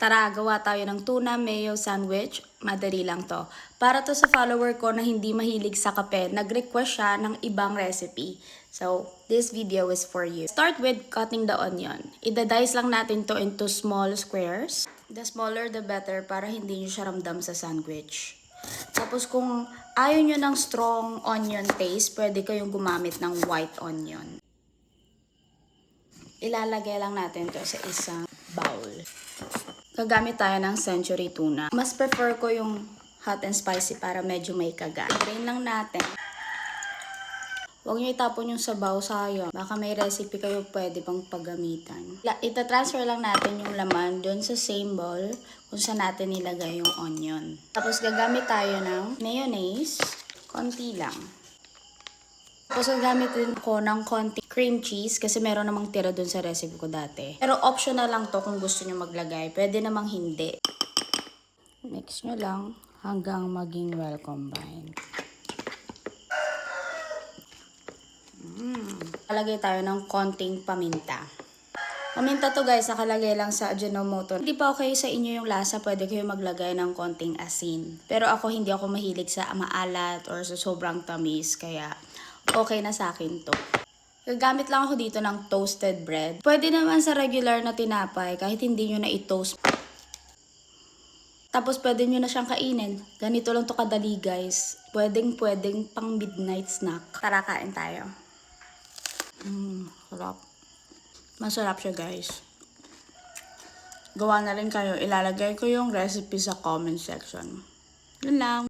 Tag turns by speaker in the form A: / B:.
A: Tara, gawa tayo ng tuna mayo sandwich. Madali lang to. Para to sa follower ko na hindi mahilig sa kape, nag-request siya ng ibang recipe. So, this video is for you. Start with cutting the onion. Ida-dice lang natin to into small squares. The smaller the better para hindi nyo siya ramdam sa sandwich. Tapos kung ayaw nyo ng strong onion taste, pwede kayong gumamit ng white onion. Ilalagay lang natin to sa isang bowl. Gagamit tayo ng century tuna. Mas prefer ko yung hot and spicy para medyo may kagat. Drain lang natin. Huwag nyo itapon yung sabaw, sayang. Baka may recipe kayo pwede pang paggamitan. Ita-transfer lang natin yung laman dun sa same bowl kung saan natin nilagay yung onion. Tapos gagamit tayo ng mayonnaise. Konti lang. Tapos gagamit din ko ng konti cream cheese kasi meron namang tira dun sa recipe ko dati. Pero optional lang to kung gusto nyo maglagay. Pwede namang hindi. Mix nyo lang hanggang maging well combined. Palagay tayo ng konting paminta. Paminta to guys, nakalagay lang sa Ajinomoto. Hindi pa okay sa inyo yung lasa, pwede kayo maglagay ng konting asin. Pero ako hindi ako mahilig sa maalat or sa sobrang tamis, kaya okay na sa akin to. Gagamit lang ako dito ng toasted bread. Pwede naman sa regular na tinapay kahit hindi nyo na i-toast. Tapos pwede nyo na siyang kainin. Ganito lang to kadali guys. Pwedeng pang midnight snack. Tara, kain tayo. Sarap. Masarap siya guys. Gawa na rin kayo. Ilalagay ko yung recipe sa comment section. Yun lang.